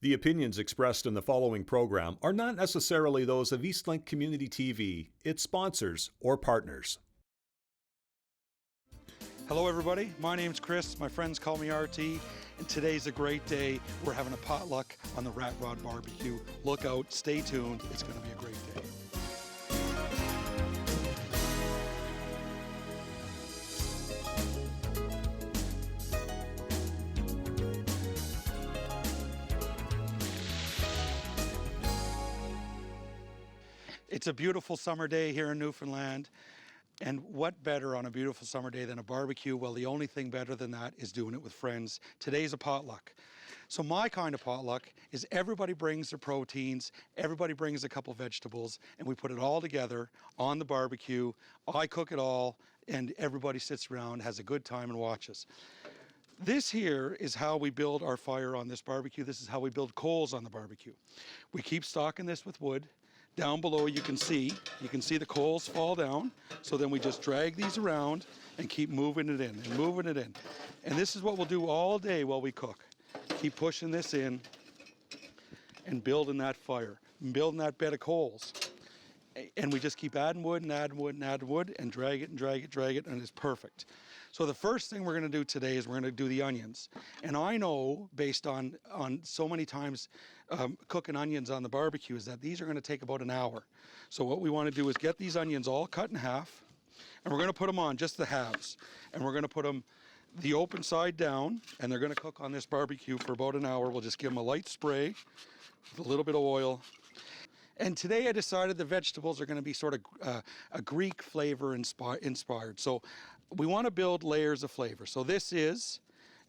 The opinions expressed in the following program are not necessarily those of Eastlink Community TV, its sponsors, or partners. Hello everybody, my name's Chris, my friends call me RT, and today's a great day. We're having a potluck on the Rat Rod BBQ. Look out, stay tuned, it's going to be a great day. It's a beautiful summer day here in Newfoundland, and what better on a beautiful summer day than a barbecue? Well, the only thing better than that is doing it with friends. Today's a potluck. So my kind of potluck is everybody brings their proteins, everybody brings a couple vegetables, and we put it all together on the barbecue. I cook it all, and everybody sits around, has a good time, and watches. This here is how we build our fire on this barbecue. This is how we build coals on the barbecue. We keep stocking this with wood. Down below you can see the coals fall down, so then we just drag these around and keep moving it in and moving it in. And this is what we'll do all day while we cook. Keep pushing this in and building that fire, and building that bed of coals. And we just keep adding wood and adding wood and adding wood and drag it and drag it, drag it, and it's perfect. So the first thing we're going to do today is we're going to do the onions. And I know, based on so many times cooking onions on the barbecue, is that these are going to take about an hour. So what we want to do is get these onions all cut in half, and we're going to put them on just the halves. And we're going to put them the open side down, and they're going to cook on this barbecue for about an hour. We'll just give them a light spray with a little bit of oil. And today I decided the vegetables are going to be sort of a Greek flavor inspired. So we want to build layers of flavor. So this is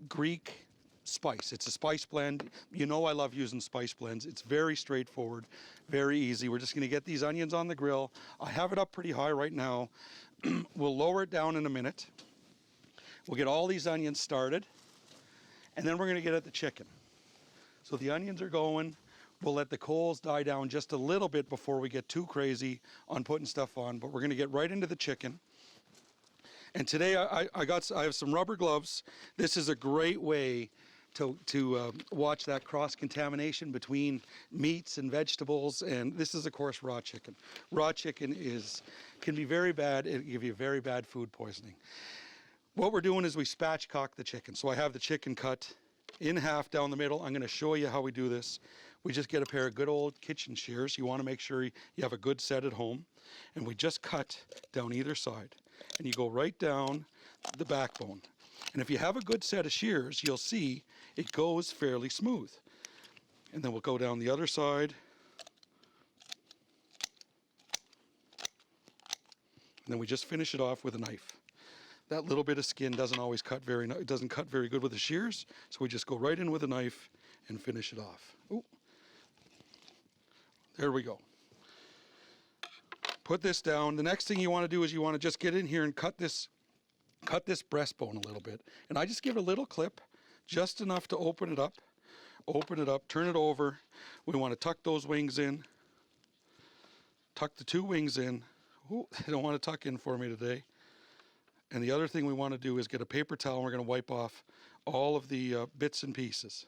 Greek spice. It's a spice blend. You know I love using spice blends. It's very straightforward, very easy. We're just going to get these onions on the grill. I have it up pretty high right now. We'll lower it down in a minute. We'll get all these onions started, and then we're going to get at the chicken. So the onions are going. We'll let the coals die down just a little bit before we get too crazy on putting stuff on, but we're going to get right into the chicken. And today I have some rubber gloves. This is a great way to watch that cross-contamination between meats and vegetables, and this is, of course, raw chicken. Raw chicken can be very bad. It can give you very bad food poisoning. What we're doing is we spatchcock the chicken. So I have the chicken cut in half down the middle. I'm going to show you how we do this. We just get a pair of good old kitchen shears. You want to make sure you have a good set at home. And we just cut down either side. And you go right down the backbone. And if you have a good set of shears, you'll see it goes fairly smooth. And then we'll go down the other side. And then we just finish it off with a knife. That little bit of skin doesn't always cut very good with the shears, so we just go right in with a knife and finish it off. Ooh. There we go. Put this down. The next thing you want to do is you want to just get in here and cut this breastbone a little bit. And I just give it a little clip, just enough to open it up, turn it over. We want to tuck those wings in, tuck the two wings in. Ooh, they don't want to tuck in for me today. And the other thing we want to do is get a paper towel, and we're going to wipe off all of the bits and pieces.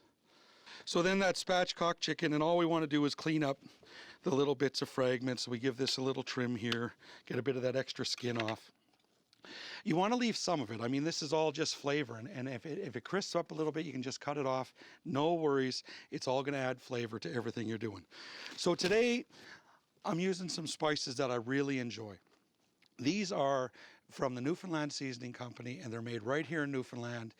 So then that spatchcock chicken, and all we want to do is clean up the little bits of fragments. We give this a little trim here, get a bit of that extra skin off. You want to leave some of it. I mean, this is all just flavor, and if it crisps up a little bit, you can just cut it off. No worries. It's all going to add flavor to everything you're doing. So today, I'm using some spices that I really enjoy. These are from the Newfoundland Seasoning Company, and they're made right here in Newfoundland,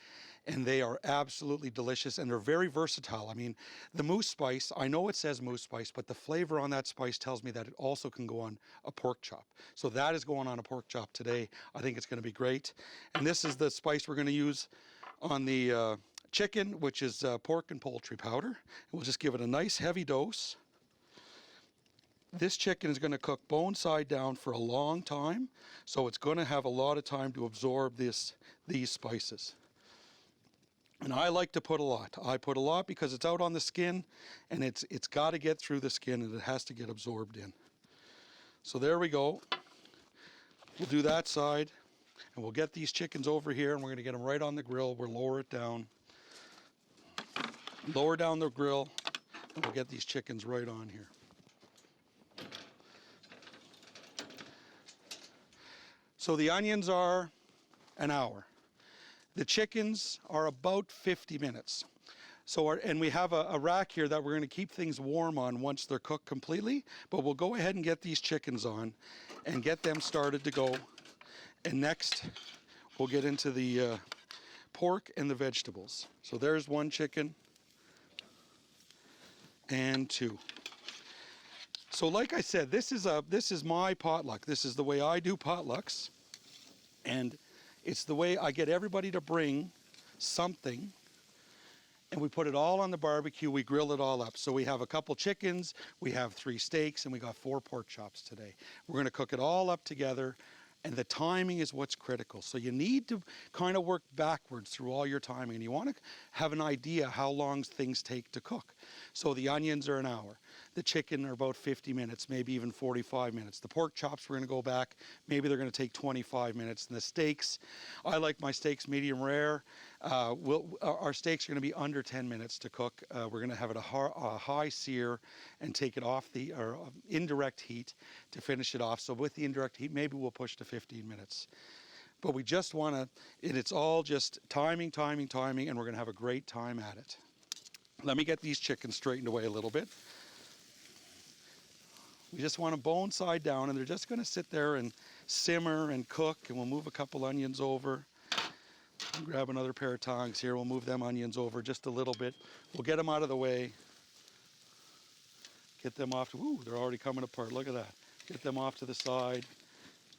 and they are absolutely delicious, and they're very versatile. I mean, the moose spice, I know it says moose spice, but the flavor on that spice tells me that it also can go on a pork chop. So that is going on a pork chop today. I think it's going to be great. And this is the spice we're going to use on the chicken, which is pork and poultry powder. And we'll just give it a nice heavy dose. This chicken is going to cook bone side down for a long time, so it's going to have a lot of time to absorb these spices. And I like to put a lot. I put a lot because it's out on the skin, and it's got to get through the skin, and it has to get absorbed in. So there we go. We'll do that side, and we'll get these chickens over here, and we're going to get them right on the grill. We'll lower it down. Lower down the grill. We'll get these chickens right on here. So the onions are an hour. The chickens are about 50 minutes. So and we have a rack here that we're going to keep things warm on once they're cooked completely, but we'll go ahead and get these chickens on and get them started to go. And next, we'll get into the pork and the vegetables. So there's one chicken and two. So like I said, this is my potluck. This is the way I do potlucks. And it's the way I get everybody to bring something, and we put it all on the barbecue. We grill it all up. So we have a couple chickens, we have 3 steaks, and we got 4 pork chops today. We're going to cook it all up together, and the timing is what's critical. So you need to kind of work backwards through all your timing, and you want to have an idea how long things take to cook. So the onions are an hour. The chicken are about 50 minutes, maybe even 45 minutes. The pork chops, we're going to go back. Maybe they're going to take 25 minutes. And the steaks, I like my steaks medium rare. Our steaks are going to be under 10 minutes to cook. We're going to have it a high sear and take it off the indirect heat to finish it off. So with the indirect heat, maybe we'll push to 15 minutes. But we just want to, and it's all just timing, and we're going to have a great time at it. Let me get these chickens straightened away a little bit. We just want them bone side down, and they're just going to sit there and simmer and cook, and we'll move a couple onions over. Grab another pair of tongs here. We'll move them onions over just a little bit. We'll get them out of the way. Get them off. Ooh, they're already coming apart. Look at that. Get them off to the side.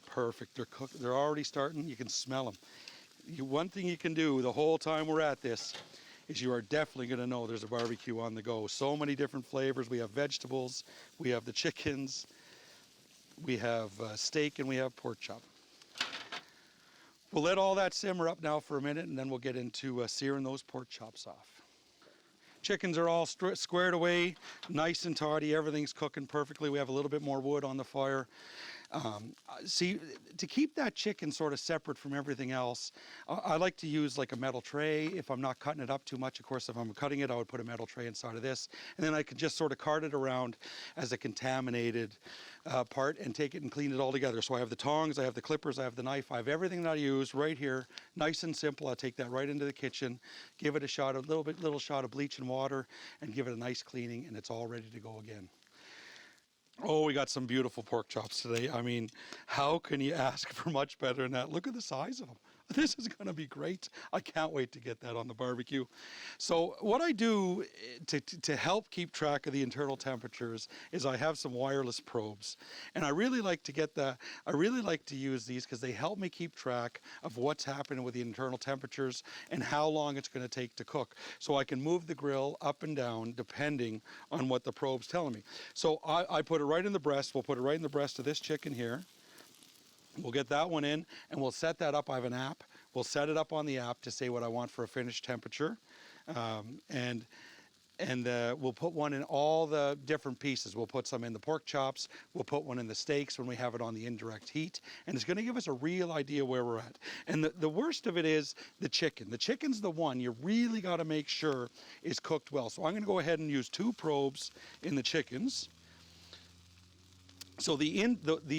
Perfect. They're cooked. They're already starting. You can smell them. One thing you can do the whole time we're at this is you are definitely going to know there's a barbecue on the go. So many different flavors. We have vegetables, we have the chickens, we have steak, and we have pork chop. We'll let all that simmer up now for a minute, and then we'll get into searing those pork chops off. Chickens are all squared away, nice and tawdy. Everything's cooking perfectly. We have a little bit more wood on the fire. See, to keep that chicken sort of separate from everything else, I like to use like a metal tray if I'm not cutting it up too much. Of course, if I'm cutting it, I would put a metal tray inside of this, and then I can just sort of cart it around as a contaminated part and take it and clean it all together. So I have the tongs, I have the clippers, I have the knife, I have everything that I use right here, nice and simple. I'll take that right into the kitchen, give it a shot, little shot of bleach and water, and give it a nice cleaning, and it's all ready to go again. Oh, we got some beautiful pork chops today. I mean, how can you ask for much better than that? Look at the size of them. This is going to be great. I can't wait to get that on the barbecue. So what I do to help keep track of the internal temperatures is I have some wireless probes. And I really like to use these because they help me keep track of what's happening with the internal temperatures and how long it's going to take to cook. So I can move the grill up and down depending on what the probe's telling me. So I put it right in the breast. We'll put it right in the breast of this chicken here. We'll get that one in, and we'll set that up. I have an app. We'll set it up on the app to say what I want for a finished temperature. And we'll put one in all the different pieces. We'll put some in the pork chops. We'll put one in the steaks when we have it on the indirect heat. And it's going to give us a real idea where we're at. And the worst of it is the chicken. The chicken's the one you really got to make sure is cooked well. So I'm going to go ahead and use 2 probes in the chickens. So the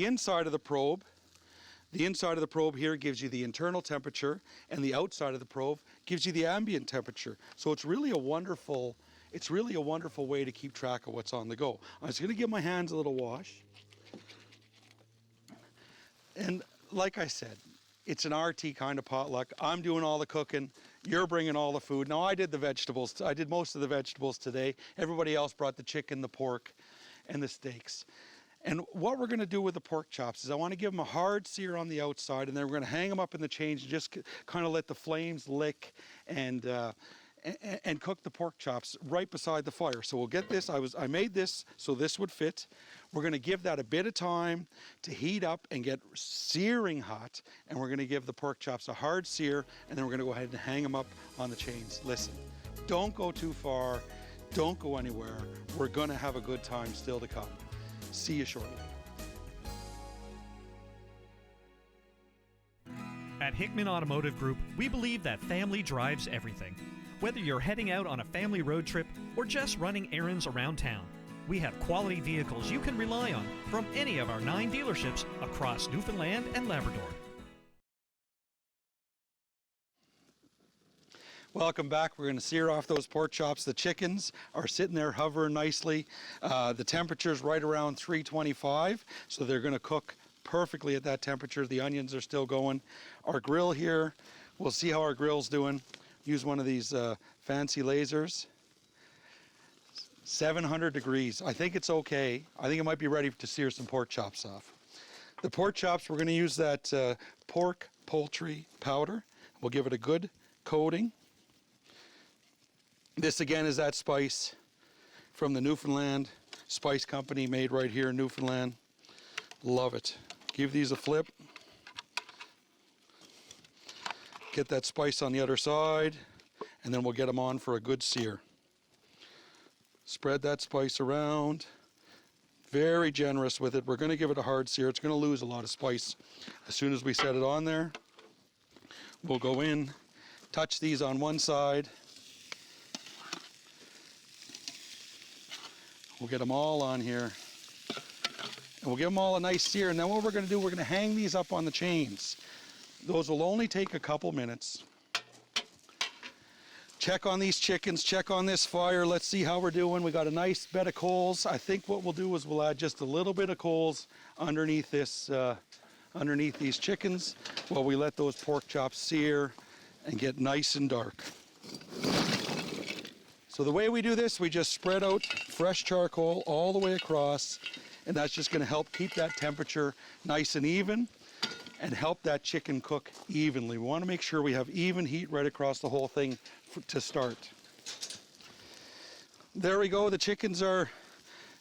inside of the probe, here gives you the internal temperature, and the outside of the probe gives you the ambient temperature. So it's really a wonderful way to keep track of what's on the go. I'm just going to give my hands a little wash. And like I said, it's an RT kind of potluck. I'm doing all the cooking. You're bringing all the food. Now I did the vegetables. I did most of the vegetables today. Everybody else brought the chicken, the pork, and the steaks. And what we're going to do with the pork chops is I want to give them a hard sear on the outside, and then we're going to hang them up in the change and just kind of let the flames lick and cook the pork chops right beside the fire. So we'll get this. I made this so this would fit. We're going to give that a bit of time to heat up and get searing hot, and we're going to give the pork chops a hard sear, and then we're going to go ahead and hang them up on the chains. Listen, don't go too far. Don't go anywhere. We're going to have a good time still to come. See you shortly. At Hickman Automotive Group, we believe that family drives everything. Whether you're heading out on a family road trip, or just running errands around town. We have quality vehicles you can rely on from any of our 9 dealerships across Newfoundland and Labrador. Welcome back. We're going to sear off those pork chops. The chickens are sitting there hovering nicely. The temperature's right around 325, so they're going to cook perfectly at that temperature. The onions are still going. Our grill here, we'll see how our grill's doing. Use one of these fancy lasers. 700 degrees. I think it's okay. I think it might be ready to sear some pork chops off. The pork chops, we're going to use that pork poultry powder. We'll give it a good coating. This again is that spice from the Newfoundland Spice Company, made right here in Newfoundland. Love it. Give these a flip. Get that spice on the other side, and then we'll get them on for a good sear. Spread that spice around. Very generous with it. We're going to give it a hard sear. It's going to lose a lot of spice as soon as we set it on there. We'll go in, touch these on one side. We'll get them all on here. And we'll give them all a nice sear. And then what we're going to do, we're going to hang these up on the chains. Those will only take a couple minutes. Check on these chickens, check on this fire. Let's see how we're doing. We got a nice bed of coals. I think what we'll do is we'll add just a little bit of coals underneath this, underneath these chickens while we let those pork chops sear and get nice and dark. So the way we do this, we just spread out fresh charcoal all the way across, and that's just going to help keep that temperature nice and even and help that chicken cook evenly. We want to make sure we have even heat right across the whole thing to start. There we go. The chickens are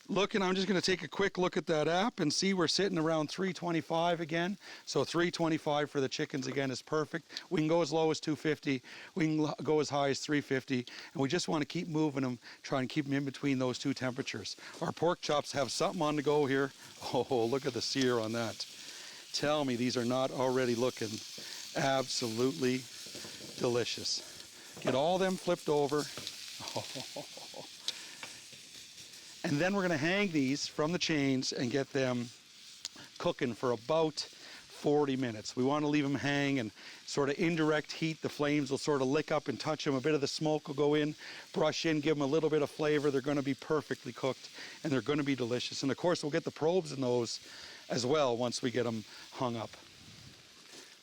looking. I'm just going to take a quick look at that app and see we're sitting around 325 again. So 325 for the chickens again is perfect. We can go as low as 250. We can go as high as 350. And we just want to keep moving them, try and keep them in between those two temperatures. Our pork chops have something on the go here. Oh, look at the sear on that. Tell me these are not already looking absolutely delicious. Get all them flipped over. And then we're going to hang these from the chains and get them cooking for about 40 minutes. We want to leave them hang and sort of indirect heat. The flames will sort of lick up and touch them. A bit of the smoke will go in, brush in, give them a little bit of flavor. They're going to be perfectly cooked and they're going to be delicious. And of course we'll get the probes in those as well once we get them hung up.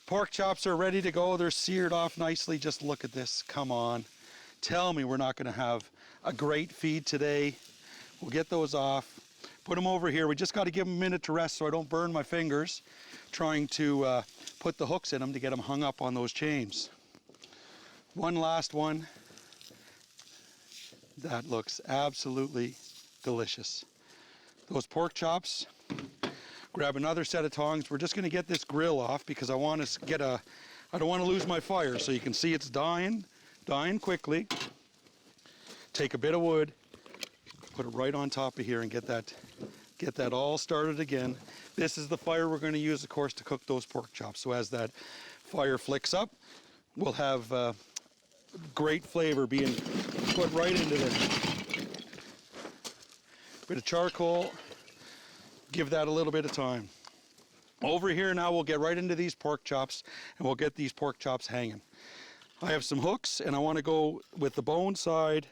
Pork chops are ready to go. They're seared off nicely. Just look at this. Come on. Tell me we're not going to have a great feed today. We'll get those off. Put them over here. We just got to give them a minute to rest so I don't burn my fingers trying to put the hooks in them to get them hung up on those chains. One last one. That looks absolutely delicious. Those pork chops. Grab another set of tongs. We're just going to get this grill off because I want to get I don't want to lose my fire. So you can see it's dying quickly. Take a bit of wood, put it right on top of here and get that all started again. This is the fire we're going to use, of course, to cook those pork chops. So as that fire flicks up, we'll have great flavor being put right into this. Bit of charcoal. Give that a little bit of time. Over here now we'll get right into these pork chops and we'll get these pork chops hanging. I have some hooks and I want to go with the bone side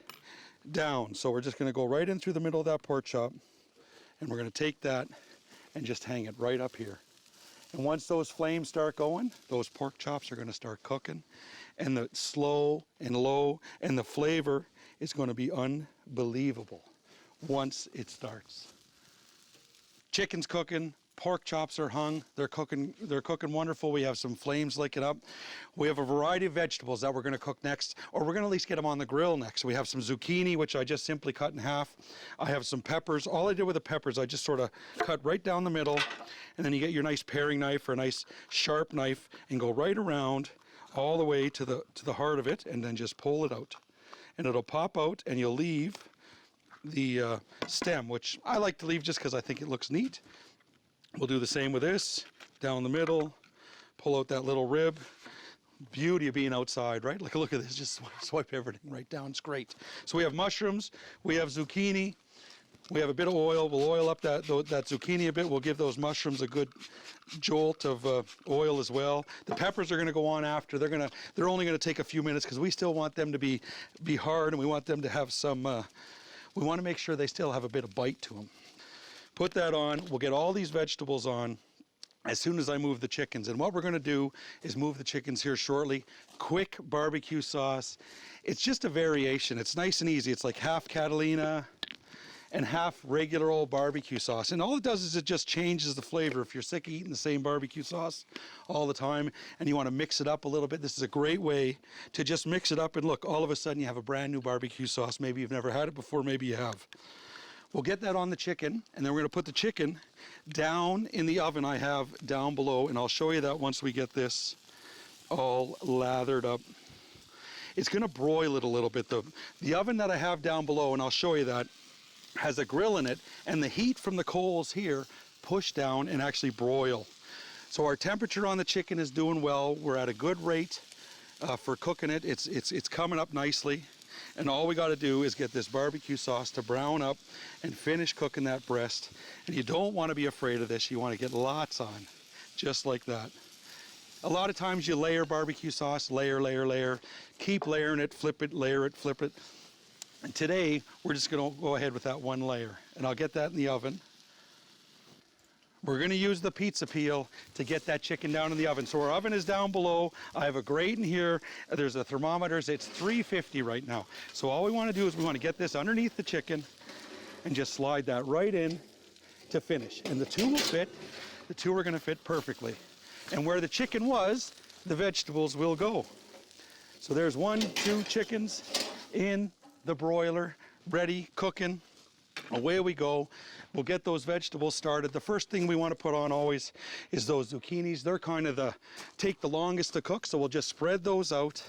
down. So we're just going to go right in through the middle of that pork chop and we're going to take that and just hang it right up here. And once those flames start going, those pork chops are going to start cooking and the slow and low and the flavor is going to be unbelievable once it starts. Chicken's cooking, pork chops are hung, they're cooking wonderful. We have some flames licking up. We have a variety of vegetables that we're going to cook next, or we're going to at least get them on the grill next. We have some zucchini, which I just simply cut in half. I have some peppers. All I did with the peppers, I just sort of cut right down the middle, and then you get your nice paring knife or a nice sharp knife and go right around all the way to the heart of it, and then just pull it out. And it'll pop out, and you'll leave the stem, which I like to leave just because I think it looks neat. We'll do the same with this, down the middle, pull out that little rib, Beauty of being outside, right? Look at this, just swipe everything right down, it's great. So we have mushrooms, we have zucchini, we have a bit of oil. We'll oil up that zucchini a bit. We'll give those mushrooms a good jolt of oil as well. The peppers are gonna go on after. They're only gonna take a few minutes because we still want them to be hard, and we want them to have some, we wanna make sure they still have a bit of bite to them. Put that on, we'll get all these vegetables on as soon as I move the chickens. And what we're gonna do is move the chickens here shortly. Quick barbecue sauce. It's just a variation. It's nice and easy. It's like half Catalina and half regular old barbecue sauce. And all it does is it just changes the flavor. If you're sick of eating the same barbecue sauce all the time and you wanna mix it up a little bit, this is a great way to just mix it up, and look, all of a sudden you have a brand new barbecue sauce. Maybe you've never had it before, maybe you have. We'll get that on the chicken, and then we're gonna put the chicken down in the oven I have down below, and I'll show you that once we get this all lathered up. It's gonna broil it a little bit. The oven that I have down below, and I'll show you that, has a grill in it, and the heat from the coals here push down and actually broil. So our temperature on the chicken is doing well. We're at a good rate for cooking it. It's coming up nicely. And all we got to do is get this barbecue sauce to brown up and finish cooking that breast. And you don't want to be afraid of this. You want to get lots on, just like that. A lot of times you layer barbecue sauce, layer, layer, layer. Keep layering it, flip it, layer it, flip it. And today, we're just going to go ahead with that one layer. And I'll get that in the oven. We're going to use the pizza peel to get that chicken down in the oven. So our oven is down below. I have a grate in here. There's a thermometer. It's 350 right now. So all we want to do is we want to get this underneath the chicken and just slide that right in to finish. And the two will fit. The two are going to fit perfectly. And where the chicken was, the vegetables will go. So there's 1, 2 chickens in the broiler, ready, cooking. Away we go. We'll get those vegetables started. The first thing we want to put on always is those zucchinis. They're kind of take the longest to cook, so we'll just spread those out.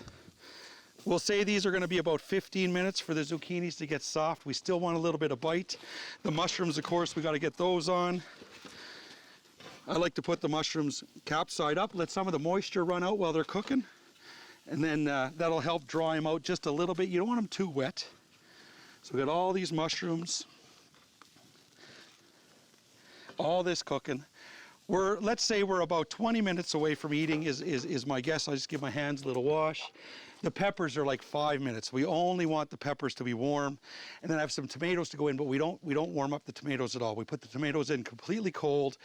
We'll say these are going to be about 15 minutes for the zucchinis to get soft. We still want a little bit of bite. The mushrooms, of course, we got to get those on. I like to put the mushrooms cap side up, let some of the moisture run out while they're cooking, and then that'll help dry them out just a little bit. You don't want them too wet. So we got all these mushrooms, all this cooking. Let's say we're about 20 minutes away from eating is my guess. I'll just give my hands a little wash. The peppers are like 5 minutes. We only want the peppers to be warm. And then I have some tomatoes to go in, but we don't warm up the tomatoes at all. We put the tomatoes in completely cold,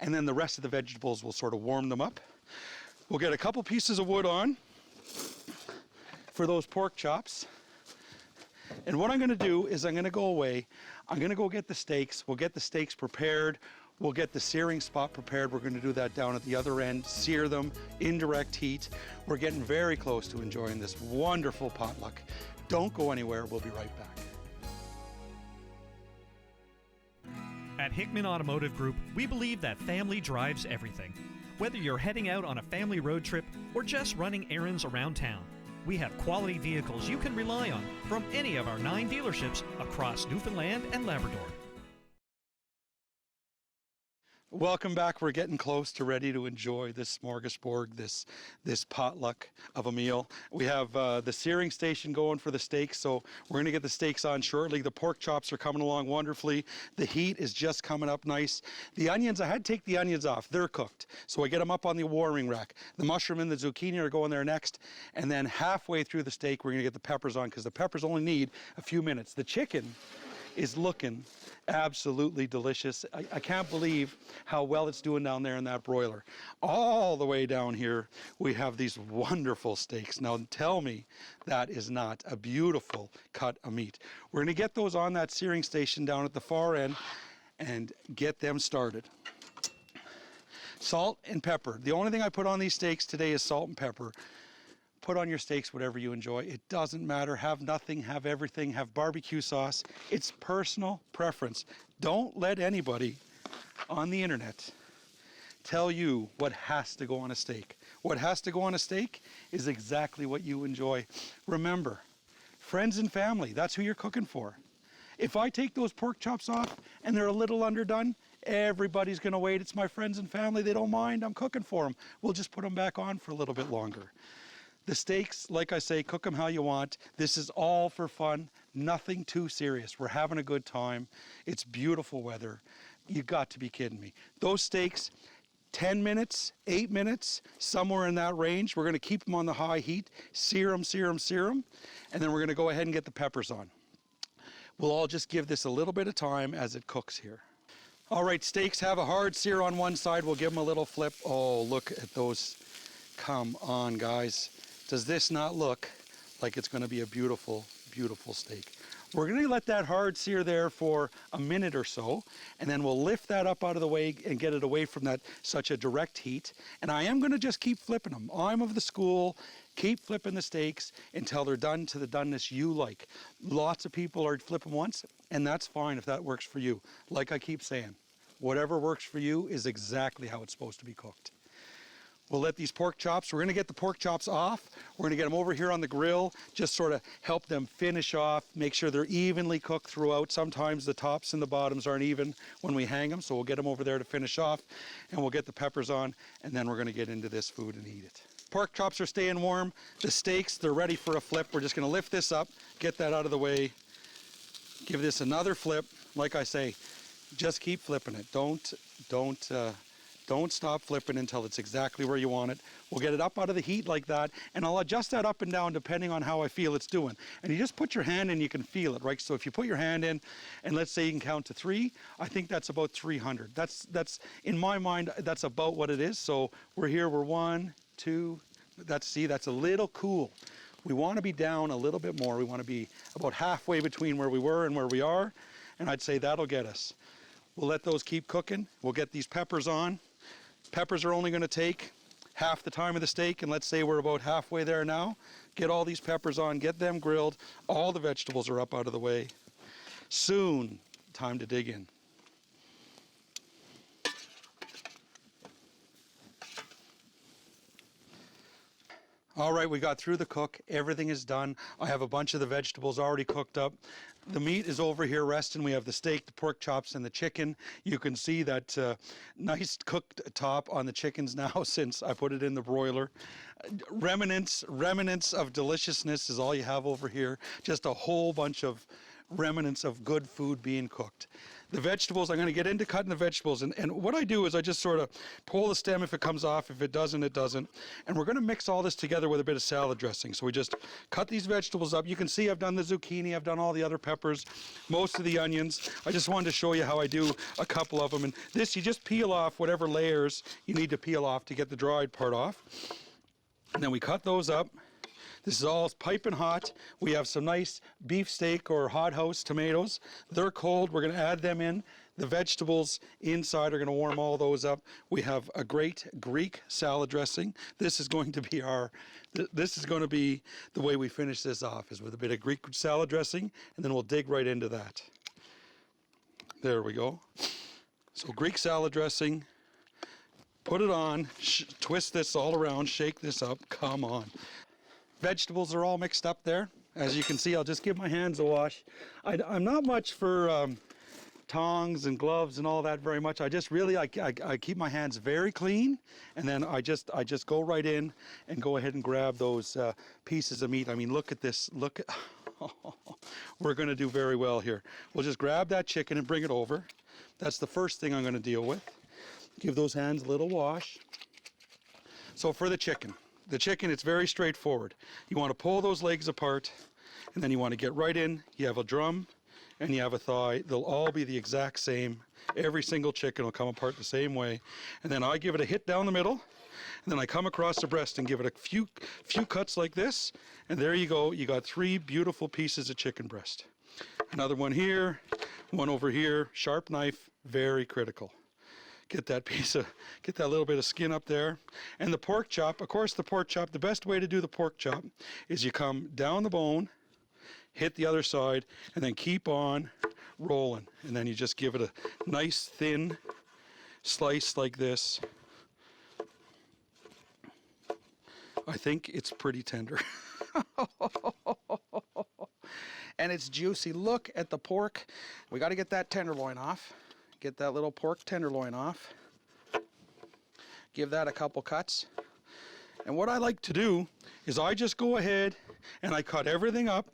and then the rest of the vegetables will sort of warm them up. We'll get a couple pieces of wood on for those pork chops. And what I'm going to do is I'm going to go away. I'm going to go get the steaks. We'll get the steaks prepared. We'll get the searing spot prepared. We're going to do that down at the other end, sear them, indirect heat. We're getting very close to enjoying this wonderful potluck. Don't go anywhere. We'll be right back. At Hickman Automotive Group, we believe that family drives everything. Whether you're heading out on a family road trip or just running errands around town, we have quality vehicles you can rely on from any of our 9 dealerships across Newfoundland and Labrador. Welcome back. We're getting close to ready to enjoy this smorgasbord, this potluck of a meal. We have the searing station going for the steaks, so we're going to get the steaks on shortly. The pork chops are coming along wonderfully. The heat is just coming up nice. The onions, I had to take the onions off. They're cooked, so I get them up on the warming rack. The mushroom and the zucchini are going there next, and then halfway through the steak, we're going to get the peppers on because the peppers only need a few minutes. The chicken is looking absolutely delicious. I can't believe how well it's doing down there in that broiler. All the way down here, we have these wonderful steaks. Now tell me that is not a beautiful cut of meat. We're gonna get those on that searing station down at the far end and get them started. Salt and pepper. The only thing I put on these steaks today is salt and pepper. Put on your steaks whatever you enjoy. It doesn't matter. Have nothing, have everything, have barbecue sauce. It's personal preference. Don't let anybody on the internet tell you what has to go on a steak. What has to go on a steak is exactly what you enjoy. Remember, friends and family, that's who you're cooking for. If I take those pork chops off and they're a little underdone, everybody's gonna wait. It's my friends and family. They don't mind. I'm cooking for them. We'll just put them back on for a little bit longer. The steaks, like I say, cook them how you want. This is all for fun, nothing too serious. We're having a good time. It's beautiful weather. You got to be kidding me. Those steaks, 10 minutes, 8 minutes, somewhere in that range. We're gonna keep them on the high heat, sear them, and then we're gonna go ahead and get the peppers on. We'll all just give this a little bit of time as it cooks here. All right, steaks have a hard sear on one side. We'll give them a little flip. Oh, look at those. Come on, guys. Does this not look like it's gonna be a beautiful, beautiful steak? We're gonna let that hard sear there for a minute or so, and then we'll lift that up out of the way and get it away from that such a direct heat. And I am gonna just keep flipping them. I'm of the school, keep flipping the steaks until they're done to the doneness you like. Lots of people are flipping once, and that's fine if that works for you. Like I keep saying, whatever works for you is exactly how it's supposed to be cooked. We'll let these pork chops, we're gonna get the pork chops off. We're gonna get them over here on the grill, just sort of help them finish off, make sure they're evenly cooked throughout. Sometimes the tops and the bottoms aren't even when we hang them, so we'll get them over there to finish off, and we'll get the peppers on, and then we're gonna get into this food and eat it. Pork chops are staying warm. The steaks, they're ready for a flip. We're just gonna lift this up, get that out of the way, give this another flip. Like I say, just keep flipping it. Don't stop flipping until it's exactly where you want it. We'll get it up out of the heat like that, and I'll adjust that up and down depending on how I feel it's doing. And you just put your hand in, you can feel it, right? So if you put your hand in, and let's say you can count to 3, I think that's about 300. That's in my mind, that's about what it is. So we're here, we're 1, 2, that's a little cool. We want to be down a little bit more. We want to be about halfway between where we were and where we are, and I'd say that'll get us. We'll let those keep cooking. We'll get these peppers on. Peppers are only going to take half the time of the steak, and let's say we're about halfway there now. Get all these peppers on, get them grilled. All the vegetables are up out of the way. Soon, time to dig in. All right, we got through the cook. Everything is done. I have a bunch of the vegetables already cooked up. The meat is over here resting. We have the steak, the pork chops, and the chicken. You can see that nice cooked top on the chickens now since I put it in the broiler. Remnants of deliciousness is all you have over here. Just a whole bunch of remnants of good food being cooked. The vegetables, I'm going to get into cutting the vegetables, and what I do is I just sort of pull the stem if it comes off. If it doesn't, it doesn't. And we're going to mix all this together with a bit of salad dressing. So we just cut these vegetables up. You can see I've done the zucchini, I've done all the other peppers, most of the onions. I just wanted to show you how I do a couple of them. And this, you just peel off whatever layers you need to peel off to get the dried part off. And then we cut those up. This is all piping hot. We have some nice beefsteak or hothouse tomatoes. They're cold. We're going to add them in. The vegetables inside are going to warm all those up. We have a great Greek salad dressing. This is going to be the way we finish this off, is with a bit of Greek salad dressing, and then we'll dig right into that. There we go. So Greek salad dressing. Put it on, twist this all around, shake this up. Come on. Vegetables are all mixed up there. As you can see, I'll just give my hands a wash. I'm not much for tongs and gloves and all that very much. I just really, I keep my hands very clean, and then I just go right in and go ahead and grab those pieces of meat. I mean, look at this. Look at, we're going to do very well here. We'll just grab that chicken and bring it over. That's the first thing I'm going to deal with. Give those hands a little wash. So for the chicken, it's very straightforward. You want to pull those legs apart, and then you want to get right in. You have a drum and you have a thigh. They'll all be the exact same. Every single chicken will come apart the same way. And then I give it a hit down the middle, and then I come across the breast and give it a few cuts like this, and there you go. You got 3 beautiful pieces of chicken breast. Another one here, one over here. Sharp knife, very critical. Get that little bit of skin up there. And the pork chop, of course, the best way to do the pork chop is you come down the bone, hit the other side, and then keep on rolling. And then you just give it a nice thin slice like this. I think it's pretty tender. And it's juicy. Look at the pork. We got to get that tenderloin off. Get that little pork tenderloin off. Give that a couple cuts. And what I like to do is I just go ahead and I cut everything up,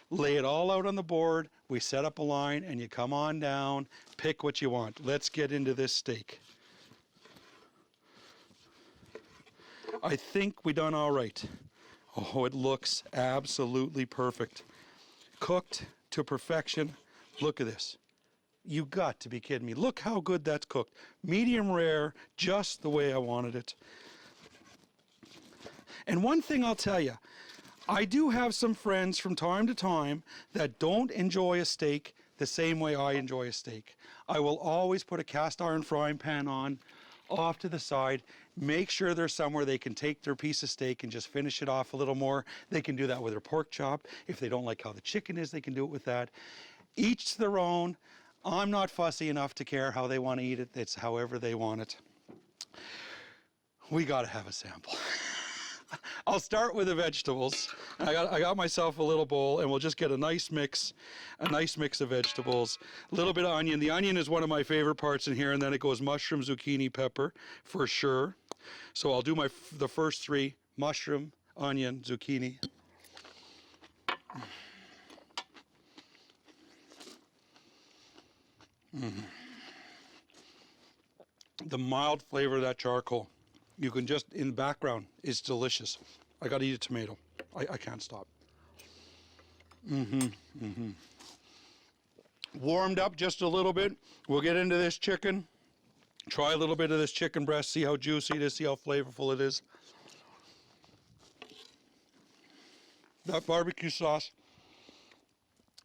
lay it all out on the board, we set up a line, and you come on down, pick what you want. Let's get into this steak. I think we done all right. Oh, it looks absolutely perfect. Cooked to perfection. Look at this. You got to be kidding me. Look how good that's cooked. Medium rare, just the way I wanted it. And one thing I'll tell you, I do have some friends from time to time that don't enjoy a steak the same way I enjoy a steak. I will always put a cast iron frying pan on, off to the side, make sure there's somewhere they can take their piece of steak and just finish it off a little more. They can do that with their pork chop. If they don't like how the chicken is, they can do it with that. Each their own. I'm not fussy enough to care how they want to eat it. It's however they want it. We got to have a sample. I'll start with the vegetables. I got myself a little bowl, and we'll just get a nice mix of vegetables. A little bit of onion. The onion is one of my favorite parts in here, and then it goes mushroom, zucchini, pepper for sure. So I'll do the first three: mushroom, onion, zucchini. The mild flavor of that charcoal, you can just, in the background, is delicious. I gotta eat a tomato. I can't stop. Warmed up just a little bit. We'll get into this chicken. Try a little bit of this chicken breast, see how juicy it is, see how flavorful it is. That barbecue sauce,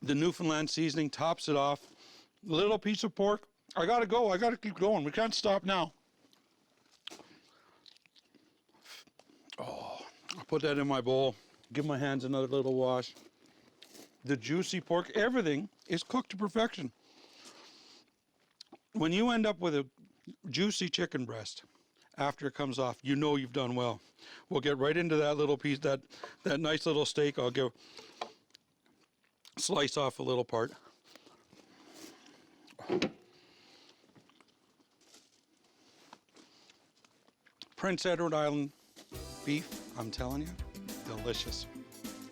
the Newfoundland seasoning tops it off. Little piece of pork. I gotta go. I gotta keep going. We can't stop now. Oh, I'll put that in my bowl. Give my hands another little wash. The juicy pork, everything is cooked to perfection. When you end up with a juicy chicken breast after it comes off, you know you've done well. We'll get right into that little piece, that nice little steak. I'll slice off a little part. Prince Edward Island beef, I'm telling you, delicious.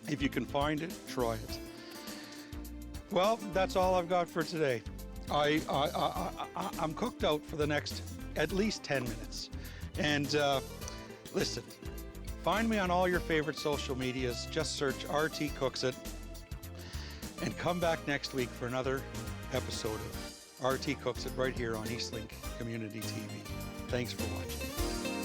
If you can find it, try it. Well, that's all I've got for today. I'm cooked out for the next at least 10 minutes. And listen, find me on all your favorite social medias. Just search RT Cooks It. And come back next week for another episode of RT Cooks It right here on Eastlink Community TV. Thanks for watching.